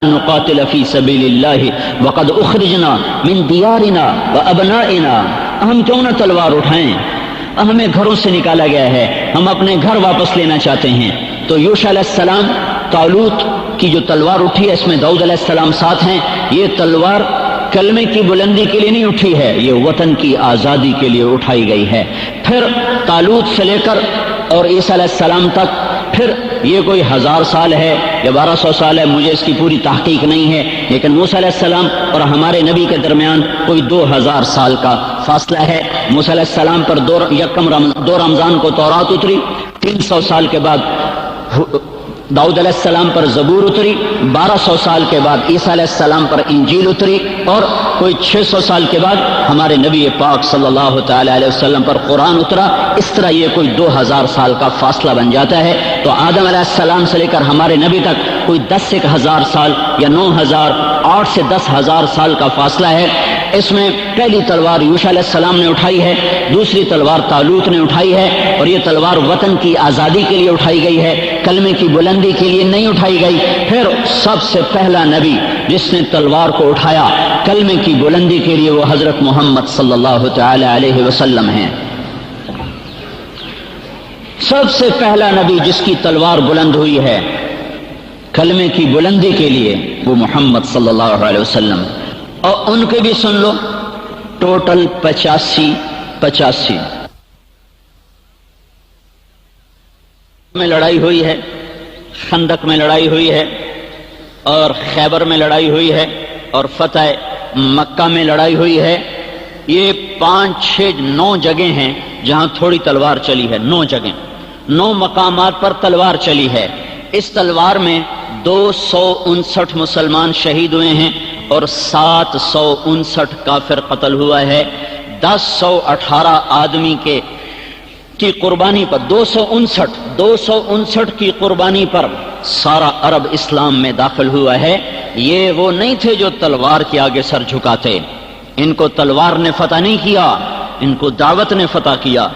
نقاتل فی سبیل اللہ وقد اخرجنا من دیارنا وابنائنا، ہم کیوں نہ تلوار اٹھائیں، ہمیں گھروں سے نکالا گیا ہے، ہم اپنے گھر واپس لینا چاہتے ہیں۔ تو یوشع علیہ السلام، طالوت کی جو تلوار اٹھی ہے اس میں داؤد علیہ السلام ساتھ ہیں، یہ تلوار کلمے کی بلندی کے لیے نہیں اٹھی ہے، یہ وطن کی آزادی کے لیے اٹھائی گئی ہے۔ پھر طالوت سے لے کر اور عیسیٰ علیہ السلام تک، پھر یہ کوئی 1000 سال ہے یا 1200 سال ہے، مجھے اس کی پوری تحقیق نہیں ہے، لیکن موسیٰ علیہ السلام اور ہمارے نبی کے درمیان کوئی 2000 سال کا فاصلہ ہے۔ موسیٰ علیہ السلام پر 2 رمضان کو تورات اتری، 300 سال کے بعد داؤد علیہ السلام پر زبور اتری، 1200 سال کے بعد عیسیٰ علیہ السلام پر انجیل اتری، اور کوئی 600 سال کے بعد ہمارے نبی پاک صلی اللہ تعالی علیہ وسلم پر قرآن اترا۔ اس طرح یہ کوئی 2000 سال کا فاصلہ بن جاتا ہے۔ تو آدم علیہ السلام سے لے کر ہمارے نبی تک کوئی 10,000 سال یا 9,000، 8 سے 10,000 سال کا فاصلہ ہے۔ اس میں پہلی تلوار یوشع علیہ السلام نے اٹھائی ہے، دوسری تلوار طالوت نے اٹھائی ہے، اور یہ تلوار وطن کی آزادی کے لیے اٹھائی گئی ہے، کلمے کی بلندی کے لیے نہیں اٹھائی گئی۔ پھر سب سے پہلا نبی جس نے تلوار کو اٹھایا کلمے کی بلندی کے لیے وہ حضرت محمد صلی اللہ تعالی علیہ وسلم ہیں۔ سب سے پہلا نبی جس کی تلوار بلند ہوئی ہے کلمے کی بلندی کے لیے وہ محمد صلی اللہ علیہ وسلم، اور ان کے بھی سن لو، ٹوٹل 85 میں لڑائی ہوئی ہے، خندق میں لڑائی ہوئی ہے، اور خیبر میں لڑائی ہوئی ہے، اور فتح مکہ میں لڑائی ہوئی ہے۔ یہ 5، 6، 9 جگہیں ہیں جہاں تھوڑی تلوار چلی ہے، 9 جگہیں، 9 مقامات پر تلوار چلی ہے۔ اس تلوار میں 259 مسلمان شہید ہوئے ہیں اور 759 کافر قتل ہوا ہے۔ 1018 آدمی کی قربانی پر 259 کی قربانی پر سارا عرب اسلام میں داخل ہوا ہے۔ یہ وہ نہیں تھے جو تلوار کے آگے سر جھکاتے، ان کو تلوار نے فتح نہیں کیا، ان کو دعوت نے فتح کیا۔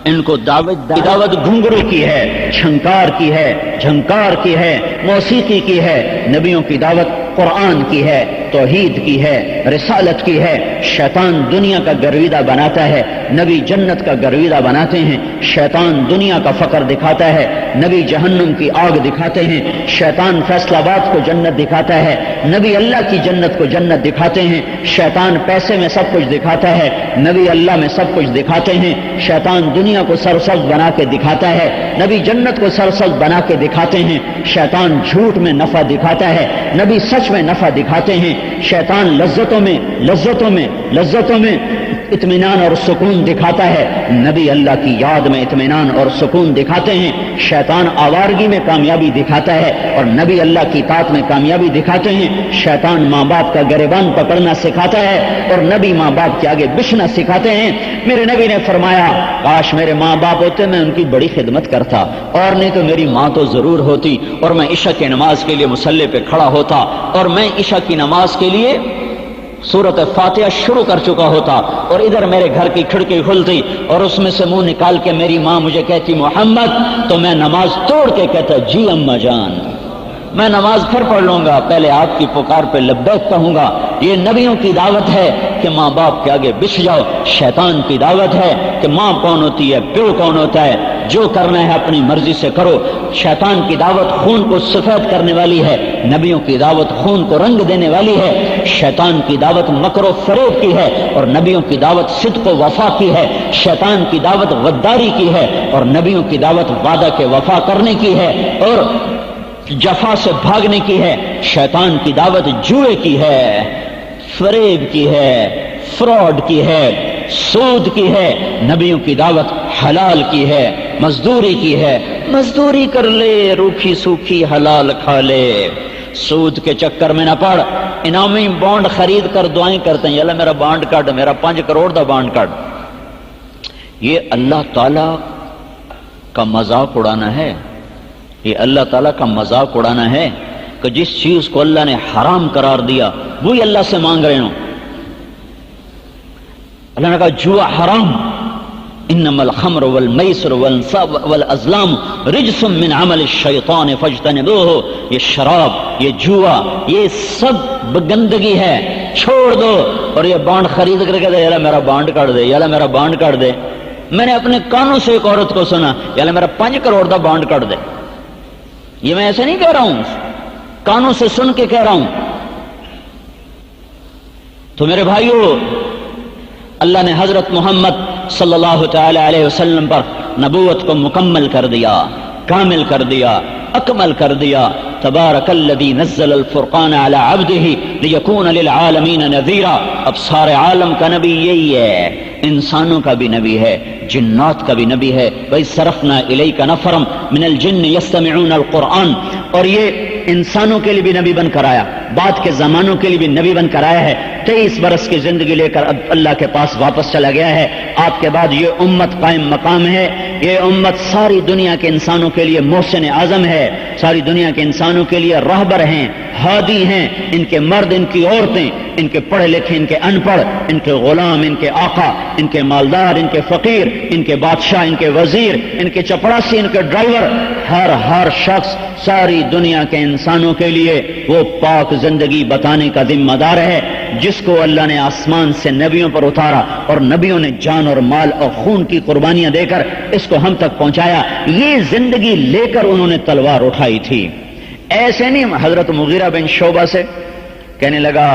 ان کو دعوت گھنگرو کی ہے، چھنکار کی ہے، جھنکار کی ہے، موسیقی کی ہے۔ نبیوں کی دعوت قرآن کی ہے، توحید کی ہے، رسالت کی ہے۔ شیطان دنیا کا گرویدہ بناتا ہے، نبی جنت کا گرویدہ بناتے ہیں۔ شیطان دنیا کا فقر دکھاتا ہے، نبی جہنم کی آگ دکھاتے ہیں۔ شیطان فیصل آباد کو جنت دکھاتا ہے، نبی اللہ کی جنت کو جنت دکھاتے ہیں۔ شیطان پیسے میں سب کچھ دکھاتا ہے، نبی اللہ میں سب کچھ دکھاتے ہیں۔ شیطان دنیا کو سرسبز بنا کے دکھاتا ہے، نبی جنت کو سرسبز بنا کے دکھاتے ہیں۔ شیطان جھوٹ میں نفع دکھاتا ہے، نبی سچ میں نفع دکھاتے ہیں۔ شیطان لذتوں میں اطمینان اور سکون دکھاتا ہے، نبی اللہ کی یاد میں اطمینان اور سکون دکھاتے ہیں۔ شیطان آوارگی میں کامیابی دکھاتا ہے اور نبی اللہ کی اطاعت میں کامیابی دکھاتے ہیں۔ شیطان ماں باپ کا گریبان پکڑنا سکھاتا ہے اور نبی ماں باپ کے آگے بچنا سکھاتے ہیں۔ میرے نبی نے فرمایا کاش میرے ماں باپ ہوتے میں ان کی بڑی خدمت کرتا، اور نہیں تو میری ماں تو ضرور ہوتی، اور میں عشاء کی نماز کے لیے مصلی پہ کھڑا ہوتا، اور میں عشاء کی نماز کے لیے سورۃ فاتحہ شروع کر چکا ہوتا، اور ادھر میرے گھر کی کھڑکی کھلتی اور اس میں سے منہ نکال کے میری ماں مجھے کہتی محمد، تو میں نماز توڑ کے کہتا جی اماں جان، میں نماز پھر پڑھ لوں گا، پہلے آپ کی پکار پہ لبیک کہوں گا۔ یہ نبیوں کی دعوت ہے کہ ماں باپ کے آگے بچھ جاؤ۔ شیطان کی دعوت ہے کہ ماں کون ہوتی ہے، پیو کون ہوتا ہے، جو کرنا ہے اپنی مرضی سے کرو۔ شیطان کی دعوت خون کو سفید کرنے والی ہے، نبیوں کی دعوت خون کو رنگ دینے والی ہے۔ شیطان کی دعوت مکر و فریب کی ہے اور نبیوں کی دعوت صدق و وفا کی ہے۔ شیطان کی دعوت غداری کی ہے اور نبیوں کی دعوت وعدہ کے وفا کرنے کی ہے اور جفا سے بھاگنے کی ہے۔ شیطان کی دعوت جوئے کی ہے، فریب کی ہے، فراڈ کی ہے، سود کی ہے۔ نبیوں کی دعوت حلال کی ہے، مزدوری کی ہے، مزدوری کر لے، روکھی سوکھی حلال کھا لے، سود کے چکر میں نہ پڑ۔ انعامی بانڈ خرید کر دعائیں کرتے ہیں، اللہ میرا بانڈ کاٹ، میرا 5 کروڑ دا بانڈ کاٹ۔ یہ اللہ تعالی کا مذاق اڑانا ہے، یہ اللہ تعالیٰ کا مذاق اڑانا ہے کہ جس چیز کو اللہ نے حرام قرار دیا وہی اللہ سے مانگ رہے ہوں۔ اللہ نے کہا جوا حرام، انما الخمر والمیسر والانصاب والازلام رجس من عمل الشیطان فاجتنبوہ، یہ شراب، یہ جوا، یہ سب گندگی ہے، چھوڑ دو۔ اور یہ بانڈ خرید کر کے دے، یالا میرا بانڈ کاٹ دے، یالا میرا بانڈ کاٹ دے۔ میں نے اپنے کانوں سے ایک عورت کو سنا، یالا میرا 5 کروڑ دا بانڈ کاٹ دے۔ یہ میں ایسے نہیں کہہ رہا ہوں، کانوں سے سن کے کہہ رہا ہوں۔ تو میرے بھائیو، اللہ نے حضرت محمد صلی اللہ تعالی علیہ وسلم پر نبوت کو مکمل کر دیا، کامل کر دیا، اکمل کر دیا۔ تبارک الذی نزل الفرقان علی عبدہ لیکون للعالمین نذیرا۔ اب سارے عالم کا نبی یہی ہے، انسانوں کا بھی نبی ہے، جنات کا بھی نبی ہے۔ وَإِذْ صَرَفْنَا إِلَيْكَ نَفَرًا مِنَ الْجِنِّ يَسْتَمِعُونَ الْقُرْآنَ۔ اور یہ انسانوں کے لیے بھی نبی بن کر آیا، بعد کے زمانوں کے لیے بھی نبی بن کر آیا ہے۔ 23 برس کی زندگی لے کر اب اللہ کے پاس واپس چلا گیا ہے۔ آپ کے بعد یہ امت قائم مقام ہے، یہ امت ساری دنیا کے انسانوں کے لیے محسن اعظم ہے، ساری دنیا کے انسانوں کے لیے راہبر ہیں، ہادی ہیں، ان کے مرد، ان کی عورتیں، ان کے پڑھے لکھے، ان کے ان پڑھ، ان کے غلام، ان کے آقا، ان کے مالدار، ان کے فقیر، ان کے بادشاہ، ان کے وزیر، ان کے چپڑاسی، ان کے ڈرائیور، ہر شخص ساری دنیا کے انسانوں کے لیے وہ پاک زندگی بتانے کا ذمہ دار ہے، جس کو اللہ نے آسمان سے نبیوں پر اتارا، اور نبیوں نے جان اور مال اور خون کی قربانیاں دے کر اس کو ہم تک پہنچایا۔ یہ زندگی لے کر انہوں نے تلوار اٹھائی تھی، ایسے نہیں۔ حضرت مغیرہ بن شعبہ سے کہنے لگا،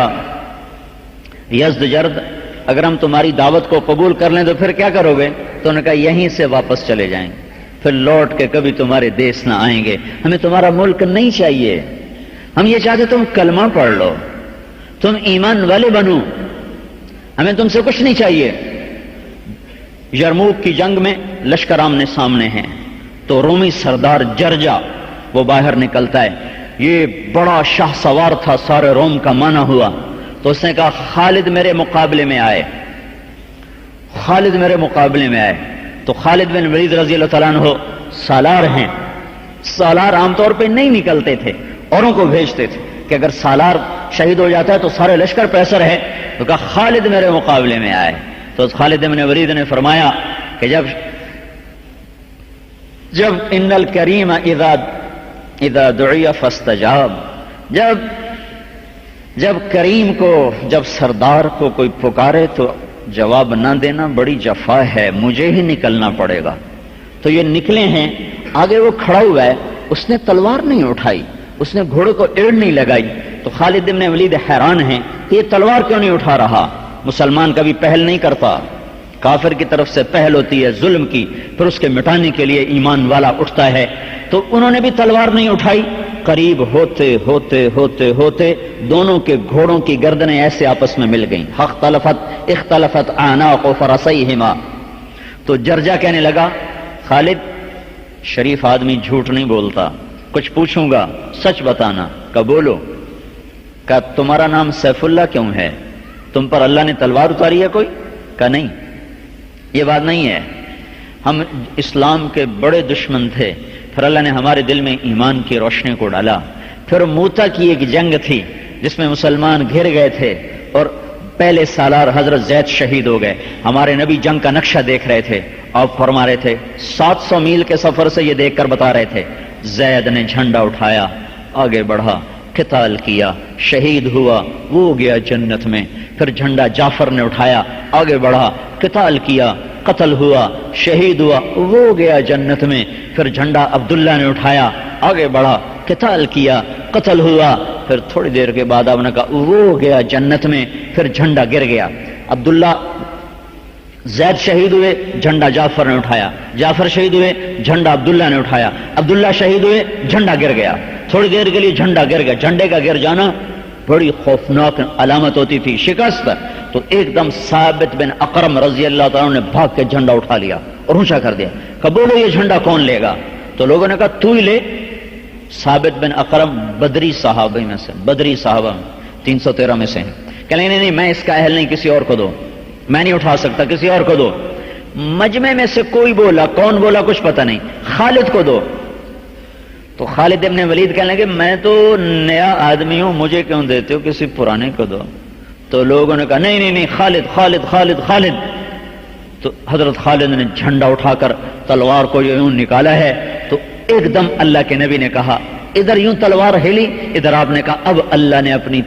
یزدجرد، اگر ہم تمہاری دعوت کو قبول کر لیں تو پھر کیا کرو گے؟ تو انہوں نے کہا یہیں سے واپس چلے جائیں، پھر لوٹ کے کبھی تمہارے دیس نہ آئیں گے۔ ہمیں تمہارا ملک نہیں چاہیے، ہم یہ چاہتے تم کلمہ پڑھ لو، تم ایمان والے بنو، ہمیں تم سے کچھ نہیں چاہیے۔ یرموک کی جنگ میں لشکر آمنے سامنے ہیں، تو رومی سردار جرجا وہ باہر نکلتا ہے، یہ بڑا شاہ سوار تھا، سارے روم کا مانا ہوا، تو اس نے کہا خالد میرے مقابلے میں آئے، خالد میرے مقابلے میں آئے۔ تو خالد بن ولید رضی اللہ تعالیٰ عنہ سالار ہیں، سالار عام طور پہ نہیں نکلتے تھے، اوروں کو بھیجتے تھے کہ اگر سالار شہید ہو جاتا ہے تو سارے لشکر پہ اثر ہے، تو کہا خالد میرے مقابلے میں آئے۔ تو خالد بن ولید نے فرمایا کہ جب ان الکریم اذا دعی فاستجاب، جب کریم کو، جب سردار کو کوئی پکارے تو جواب نہ دینا بڑی جفا ہے، مجھے ہی نکلنا پڑے گا۔ تو یہ نکلے ہیں، آگے وہ کھڑا ہوا ہے، اس نے تلوار نہیں اٹھائی، اس نے گھوڑے کو ایڑ نہیں لگائی۔ تو خالد بن ولید حیران ہیں کہ یہ تلوار کیوں نہیں اٹھا رہا؟ مسلمان کبھی پہل نہیں کرتا، کافر کی طرف سے پہل ہوتی ہے ظلم کی، پھر اس کے مٹانے کے لیے ایمان والا اٹھتا ہے۔ تو انہوں نے بھی تلوار نہیں اٹھائی۔ قریب ہوتے ہوتے ہوتے ہوتے دونوں کے گھوڑوں کی گردنیں ایسے آپس میں مل گئیں، اختلفت اعناق فرسیہما۔ تو جرجا کہنے لگا خالد، شریف آدمی جھوٹ نہیں بولتا، کچھ پوچھوں گا سچ بتانا۔ کہ بولو۔ کہ تمہارا نام سیف اللہ کیوں ہے؟ تم پر اللہ نے تلوار اتاری ہے کوئی؟ کہ نہیں، یہ بات نہیں ہے، ہم اسلام کے بڑے دشمن تھے، پھر اللہ نے ہمارے دل میں ایمان کی روشنی کو ڈالا۔ پھر موتا کی ایک جنگ تھی جس میں مسلمان گھر گئے تھے اور پہلے سالار حضرت زید شہید ہو گئے۔ ہمارے نبی جنگ کا نقشہ دیکھ رہے تھے، آپ فرما رہے تھے 700 میل کے سفر سے یہ دیکھ کر بتا رہے تھے، زید نے جھنڈا اٹھایا، آگے بڑھا، قتال کیا، شہید ہوا، وہ گیا جنت میں۔ پھر جھنڈا جعفر نے اٹھایا، آگے بڑھا، قتال کیا، قتل ہوا، شہید ہوا، وہ گیا جنت میں۔ پھر جھنڈا عبداللہ نے اٹھایا، آگے بڑھا، قتال کیا، قتل ہوا۔ پھر تھوڑی دیر کے بعد آپ نے کہا وہ گیا جنت میں، پھر جھنڈا گر گیا۔ عبداللہ زید شہید ہوئے، جھنڈا جعفر نے اٹھایا، جعفر شہید ہوئے، جھنڈا عبداللہ نے اٹھایا، عبداللہ شہید ہوئے، جھنڈا گر گیا۔ تھوڑی دیر کے لیے جھنڈا گر گیا۔ جھنڈے کا گر جانا بڑی خوفناک علامت ہوتی تھی، شکست۔ تو ایک دم ثابت بن اقرم رضی اللہ تعالیٰ نے بھاگ کے جھنڈا اٹھا لیا اور اونچا کر دیا کہ بولو یہ جھنڈا کون لے گا؟ تو لوگوں نے کہا تو ہی لے۔ ثابت بن اقرم بدری صحابہ میں سے، بدری صحابہ 313 میں سے ہیں، کہ نہیں میں اس کا اہل نہیں، کسی اور کو دو، میں نہیں اٹھا سکتا، کسی اور کو دو۔ مجمع میں سے کوئی بولا، کون بولا کچھ پتہ نہیں، خالد کو دو۔ تو خالد ابن ولید کہنے لگے میں تو نیا آدمی ہوں، مجھے کیوں دیتے ہو، کسی پرانے کو دو۔ تو لوگوں نے کہا نہیں خالد خالد خالد خالد۔ تو حضرت خالد نے جھنڈا اٹھا کر تلوار کو یوں نکالا ہے تو ایک دم اللہ کے نبی نے کہا ادھر یوں تلوار ہلی، ادھر آپ نے کہا اب اللہ نے اپنی